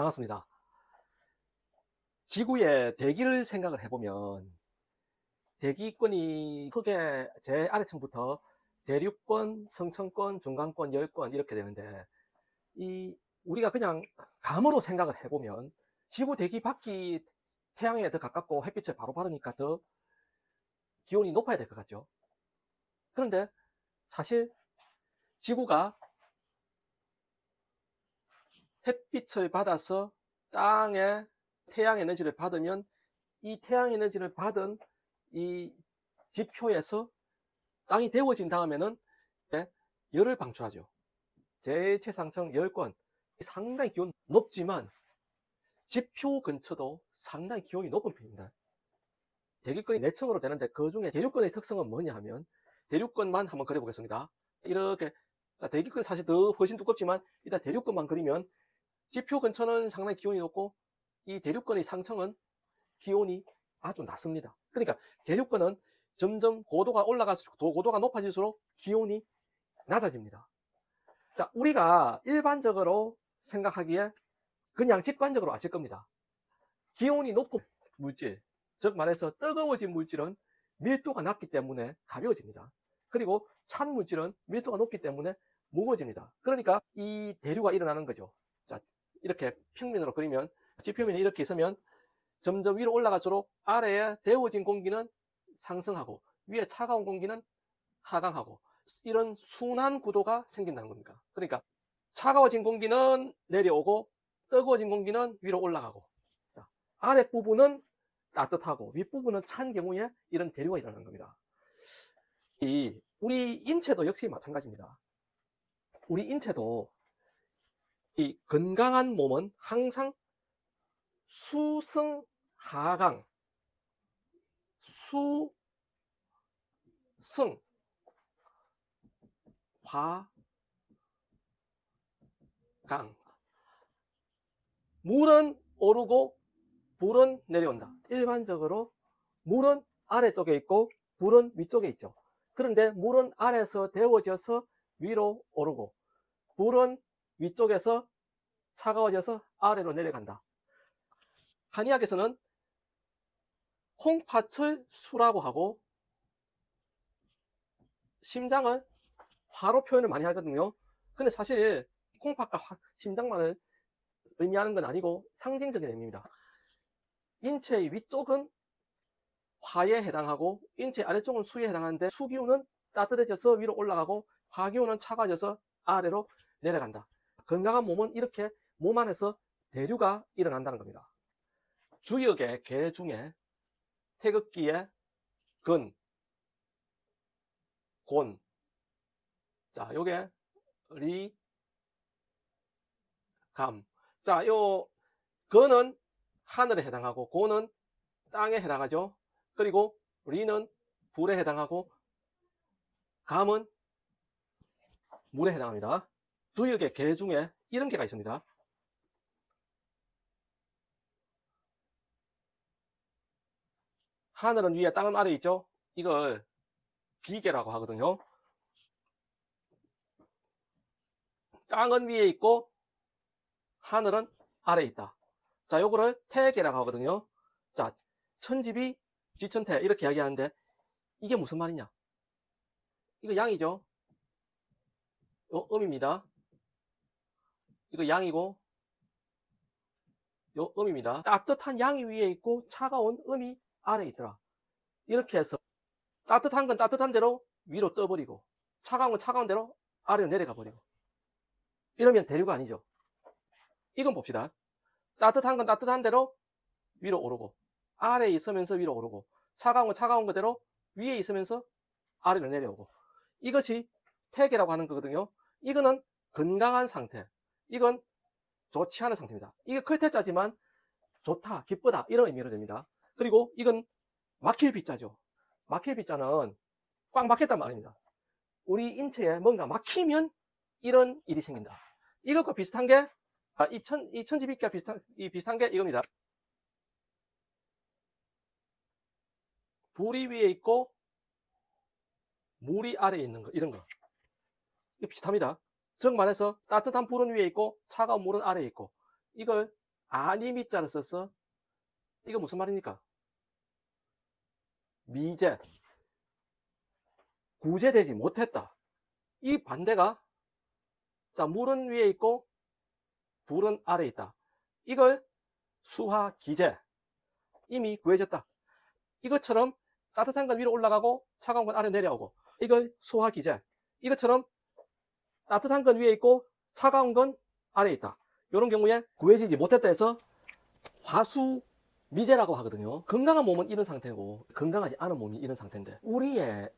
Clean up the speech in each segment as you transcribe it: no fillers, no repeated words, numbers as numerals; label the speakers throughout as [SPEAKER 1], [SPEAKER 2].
[SPEAKER 1] 반갑습니다. 지구의 대기를 생각을 해보면 대기권이 크게 제 아래층부터 대륙권, 성층권, 중간권, 열권 이렇게 되는데 우리가 그냥 감으로 생각을 해보면 지구 대기 밖이 태양에 더 가깝고 햇빛을 바로 받으니까 더 기온이 높아야 될 것 같죠. 그런데 사실 지구가 햇빛을 받아서 땅에 태양 에너지를 받으면 이 태양 에너지를 받은 이 지표에서 땅이 데워진 다음에는 열을 방출하죠. 제최상층 열권 상당히 기온 높지만 지표 근처도 상당히 기온이 높은 편입니다. 대기권이 4층으로 되는데 그 중에 대륙권의 특성은 뭐냐 하면 대륙권만 한번 그려보겠습니다. 이렇게 대기권이 사실 더 훨씬 두껍지만 일단 대륙권만 그리면 지표 근처는 상당히 기온이 높고 이 대륙권의 상층은 기온이 아주 낮습니다. 그러니까 대륙권은 점점 고도가 올라갈수록 고도가 높아질수록 기온이 낮아집니다. 자, 우리가 일반적으로 생각하기에 그냥 직관적으로 아실 겁니다. 기온이 높은 물질, 즉 말해서 뜨거워진 물질은 밀도가 낮기 때문에 가벼워집니다. 그리고 찬 물질은 밀도가 높기 때문에 무거워집니다. 그러니까 이 대류가 일어나는 거죠. 자, 이렇게 평면으로 그리면 지표면이 이렇게 있으면 점점 위로 올라갈수록 아래에 데워진 공기는 상승하고 위에 차가운 공기는 하강하고 이런 순환 구도가 생긴다는 겁니다. 그러니까 차가워진 공기는 내려오고 뜨거워진 공기는 위로 올라가고 아랫부분은 따뜻하고 윗부분은 찬 경우에 이런 대류가 일어나는 겁니다. 우리 인체도 역시 마찬가지입니다. 우리 인체도 이 건강한 몸은 항상 수승하강, 수승, 화강. 물은 오르고 불은 내려온다. 일반적으로 물은 아래쪽에 있고 불은 위쪽에 있죠. 그런데 물은 아래에서 데워져서 위로 오르고 불은 위쪽에서 차가워져서 아래로 내려간다. 한의학에서는 콩팥을 수라고 하고 심장을 화로 표현을 많이 하거든요. 근데 사실 콩팥과 심장만을 의미하는 건 아니고 상징적인 의미입니다. 인체의 위쪽은 화에 해당하고 인체 아래쪽은 수에 해당하는데 수기운은 따뜻해져서 위로 올라가고 화기운은 차가워져서 아래로 내려간다. 건강한 몸은 이렇게 몸 안에서 대류가 일어난다는 겁니다. 주역의 개 중에 태극기의 근, 곤. 자, 요게 리, 감. 자, 요 근은 하늘에 해당하고 곤은 땅에 해당하죠. 그리고 리는 불에 해당하고 감은 물에 해당합니다. 주역의 개 중에 이런 개가 있습니다. 하늘은 위에 땅은 아래에 있죠. 이걸 비계라고 하거든요. 땅은 위에 있고 하늘은 아래에 있다. 자, 요거를 태계라고 하거든요. 자, 천지비 지천태 이렇게 이야기하는데 이게 무슨 말이냐? 이거 양이죠. 요 음입니다. 이거 양이고 요 음입니다. 따뜻한 양이 위에 있고 차가운 음이 아래에 있더라. 이렇게 해서 따뜻한 건 따뜻한 대로 위로 떠버리고 차가운 건 차가운 대로 아래로 내려가 버리고 이러면 대류가 아니죠. 이건 봅시다. 따뜻한 건 따뜻한 대로 위로 오르고 아래에 있으면서 위로 오르고 차가운 건 차가운 그대로 위에 있으면서 아래로 내려오고 이것이 태계라고 하는 거거든요. 이거는 건강한 상태, 이건 좋지 않은 상태입니다. 이게 클테자지만 좋다, 기쁘다 이런 의미로 됩니다. 그리고 이건 막힐 비자죠. 막힐 비자는 꽉 막혔단 말입니다. 우리 인체에 뭔가 막히면 이런 일이 생긴다. 이것과 비슷한 게 이 천지비기가 비슷한 게 이겁니다. 불이 위에 있고 물이 아래에 있는 거, 이런 거. 이거 비슷합니다. 즉 말해서 따뜻한 불은 위에 있고 차가운 물은 아래에 있고 이걸 아니미자를 써서 이거 무슨 말입니까? 미제, 구제되지 못했다. 이 반대가 자 물은 위에 있고 불은 아래에 있다. 이걸 수화기제, 이미 구해졌다. 이것처럼 따뜻한 건 위로 올라가고 차가운 건 아래 내려오고, 이걸 수화기제. 이것처럼 따뜻한 건 위에 있고 차가운 건 아래에 있다. 이런 경우에 구해지지 못했다 해서 화수미제라고 하거든요. 건강한 몸은 이런 상태고 건강하지 않은 몸이 이런 상태인데, 우리의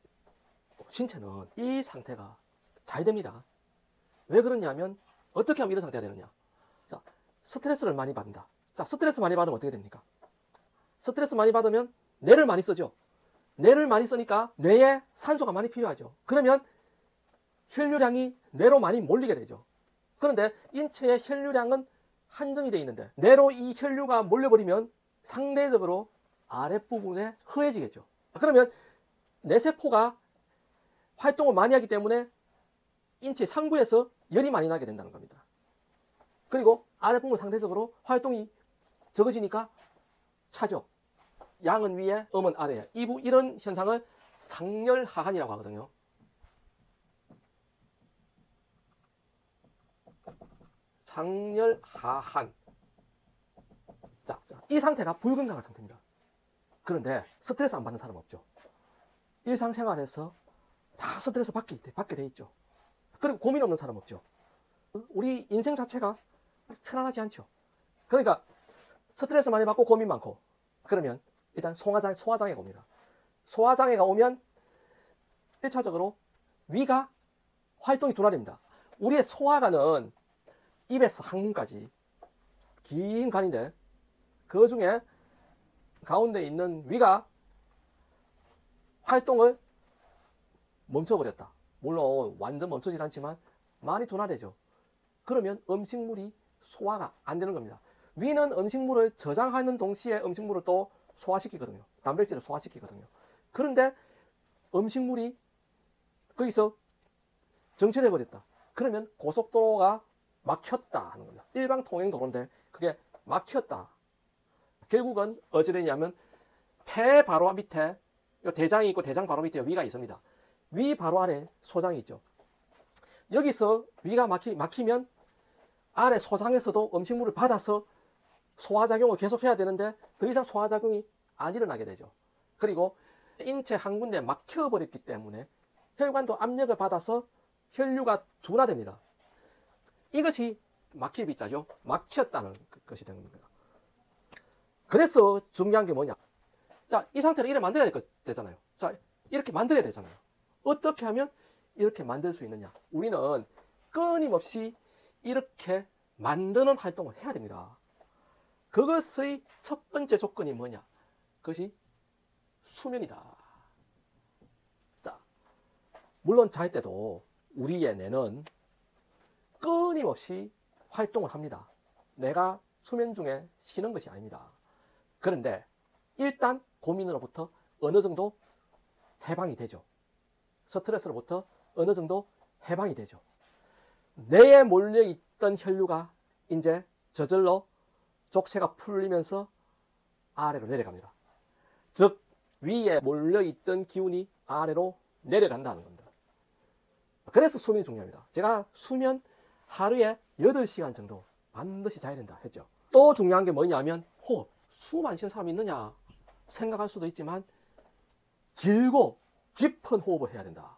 [SPEAKER 1] 신체는 이 상태가 잘 됩니다. 왜 그러냐면, 어떻게 하면 이런 상태가 되느냐. 자, 스트레스를 많이 받는다. 자, 스트레스 많이 받으면 어떻게 됩니까? 스트레스 많이 받으면 뇌를 많이 쓰죠. 뇌를 많이 쓰니까 뇌에 산소가 많이 필요하죠. 그러면 혈류량이 뇌로 많이 몰리게 되죠. 그런데 인체의 혈류량은 한정이 되어 있는데, 뇌로 이 혈류가 몰려버리면 상대적으로 아랫부분에 허해지겠죠. 그러면 뇌세포가 활동을 많이 하기 때문에 인체 상부에서 열이 많이 나게 된다는 겁니다. 그리고 아랫부분 상대적으로 활동이 적어지니까 차죠. 양은 위에, 음은 아래에. 이런 현상을 상열하한이라고 하거든요. 상열하한. 자, 이 상태가 불건강한 상태입니다. 그런데 스트레스 안 받는 사람 없죠. 일상생활에서 다 스트레스 받게 돼 있죠. 그리고 고민 없는 사람 없죠. 우리 인생 자체가 편안하지 않죠. 그러니까 스트레스 많이 받고 고민 많고, 그러면 일단 소화장애가 옵니다. 소화장애가 오면 1차적으로 위가 활동이 둔화됩니다. 우리의 소화관은 입에서 항문까지 긴 관인데, 그 중에 가운데 있는 위가 활동을 멈춰버렸다. 물론 완전 멈추진 않지만 많이 둔화되죠. 그러면 음식물이 소화가 안 되는 겁니다. 위는 음식물을 저장하는 동시에 음식물을 또 소화시키거든요. 단백질을 소화시키거든요. 그런데 음식물이 거기서 정체돼 버렸다. 그러면 고속도로가 막혔다 하는 겁니다. 일방 통행 도로인데 그게 막혔다. 결국은 어찌 되냐면, 폐 바로 밑에 대장이 있고 대장 바로 밑에 위가 있습니다. 위 바로 아래 소장이 있죠. 여기서 위가 막히면 아래 소장에서도 음식물을 받아서 소화작용을 계속해야 되는데 더 이상 소화작용이 안 일어나게 되죠. 그리고 인체 한 군데 막혀버렸기 때문에 혈관도 압력을 받아서 혈류가 둔화됩니다. 이것이 막힐 비자죠. 막혔다는 것이 되는 겁니다. 그래서 중요한 게 뭐냐. 자, 이 상태를 이렇게 만들어야 되잖아요. 자, 이렇게 만들어야 되잖아요. 어떻게 하면 이렇게 만들 수 있느냐. 우리는 끊임없이 이렇게 만드는 활동을 해야 됩니다. 그것의 첫 번째 조건이 뭐냐. 그것이 수면이다. 자, 물론 잘 때도 우리의 뇌는 끊임없이 활동을 합니다. 내가 수면 중에 쉬는 것이 아닙니다. 그런데 일단 고민으로부터 어느 정도 해방이 되죠. 스트레스로부터 어느 정도 해방이 되죠. 뇌에 몰려있던 혈류가 이제 저절로 족쇄가 풀리면서 아래로 내려갑니다. 즉 위에 몰려있던 기운이 아래로 내려간다는 겁니다. 그래서 수면이 중요합니다. 제가 수면 하루에 8시간 정도 반드시 자야 된다 했죠. 또 중요한 게 뭐냐면 호흡. 숨 안 쉬는 사람이 있느냐 생각할 수도 있지만, 길고 깊은 호흡을 해야 된다.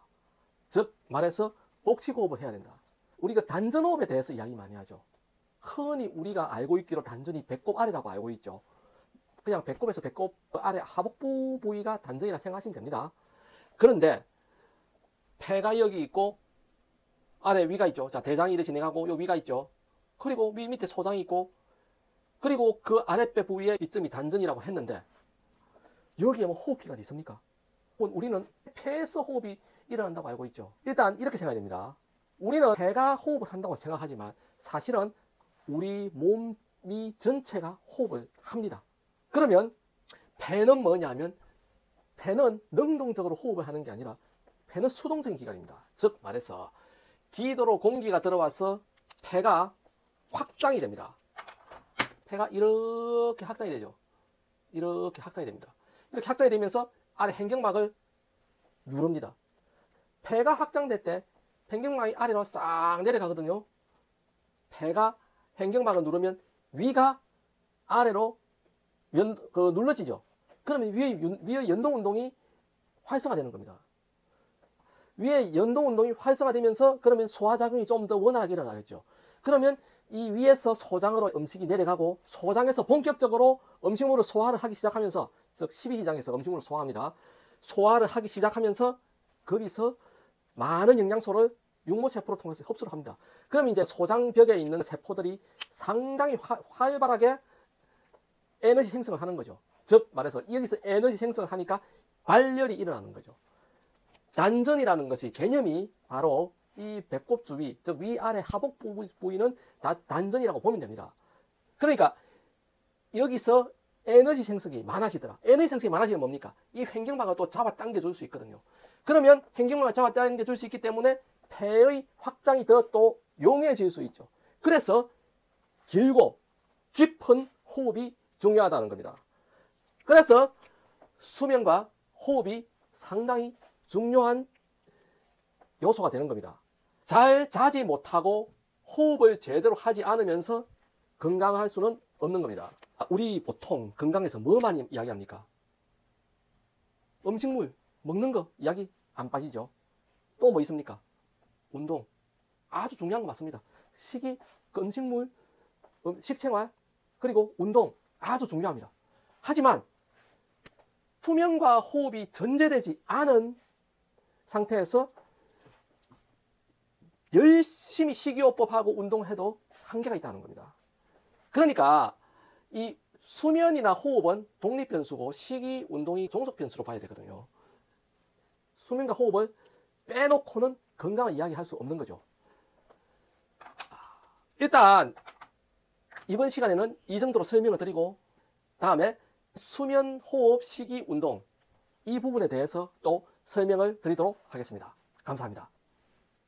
[SPEAKER 1] 즉 말해서 복식호흡을 해야 된다. 우리가 단전호흡에 대해서 이야기 많이 하죠. 흔히 우리가 알고 있기로 단전이 배꼽 아래라고 알고 있죠. 그냥 배꼽에서 배꼽 아래 하복부 부위가 단전이라 생각하시면 됩니다. 그런데 폐가 여기 있고 아래 위가 있죠. 자, 대장이 이렇게 진행하고 요 위가 있죠. 그리고 위 밑에 소장이 있고, 그리고 그 아랫배 부위에 이점이 단전이라고 했는데, 여기에 뭐 호흡기관이 있습니까? 우리는 폐에서 호흡이 일어난다고 알고 있죠. 일단 이렇게 생각해야 됩니다. 우리는 폐가 호흡을 한다고 생각하지만 사실은 우리 몸이 전체가 호흡을 합니다. 그러면 폐는 뭐냐면, 폐는 능동적으로 호흡을 하는 게 아니라 폐는 수동적인 기관입니다. 즉 말해서 기도로 공기가 들어와서 폐가 확장이 됩니다. 폐가 이렇게 확장이 되죠. 이렇게 확장이 됩니다. 이렇게 확장이 되면서 아래 횡격막을 누릅니다. 폐가 확장될 때 횡격막이 아래로 싹 내려가거든요. 폐가 횡격막을 누르면 위가 아래로 눌러지죠. 그러면 위의 연동 운동이 활성화되는 겁니다. 위의 연동 운동이 활성화되면서 그러면 소화작용이 좀 더 원활하게 일어나겠죠. 그러면 이 위에서 소장으로 음식이 내려가고 소장에서 본격적으로 음식물을 소화를 하기 시작하면서, 즉 십이지장에서 음식물을 소화합니다. 소화를 하기 시작하면서 거기서 많은 영양소를 육모세포를 통해서 흡수를 합니다. 그러면 이제 소장벽에 있는 세포들이 상당히 활발하게 에너지 생성을 하는 거죠. 즉 말해서 여기서 에너지 생성을 하니까 발열이 일어나는 거죠. 단전이라는 것이 개념이 바로 이 배꼽 주위, 즉 위아래 하복 부위는 다 단전이라고 보면 됩니다. 그러니까 여기서 에너지 생성이 많아지더라. 에너지 생성이 많아지면 뭡니까? 이 횡격막을 또 잡아당겨 줄 수 있거든요. 그러면 횡격막을 잡아당겨 줄 수 있기 때문에 폐의 확장이 더 또 용이해질 수 있죠. 그래서 길고 깊은 호흡이 중요하다는 겁니다. 그래서 수면과 호흡이 상당히 중요한 요소가 되는 겁니다. 잘 자지 못하고 호흡을 제대로 하지 않으면서 건강할 수는 없는 겁니다. 우리 보통 건강에서 뭐 많이 이야기합니까? 음식물, 먹는 거 이야기 안 빠지죠. 또 뭐 있습니까? 운동. 아주 중요한 거 맞습니다. 식이, 음식물, 식생활, 그리고 운동 아주 중요합니다. 하지만 수면과 호흡이 전제되지 않은 상태에서 열심히 식이요법하고 운동해도 한계가 있다는 겁니다. 그러니까 이 수면이나 호흡은 독립변수고 식이, 운동이 종속변수로 봐야 되거든요. 수면과 호흡을 빼놓고는 건강을 이야기할 수 없는 거죠. 일단 이번 시간에는 이 정도로 설명을 드리고 다음에 수면, 호흡, 식이, 운동 이 부분에 대해서 또 설명을 드리도록 하겠습니다. 감사합니다.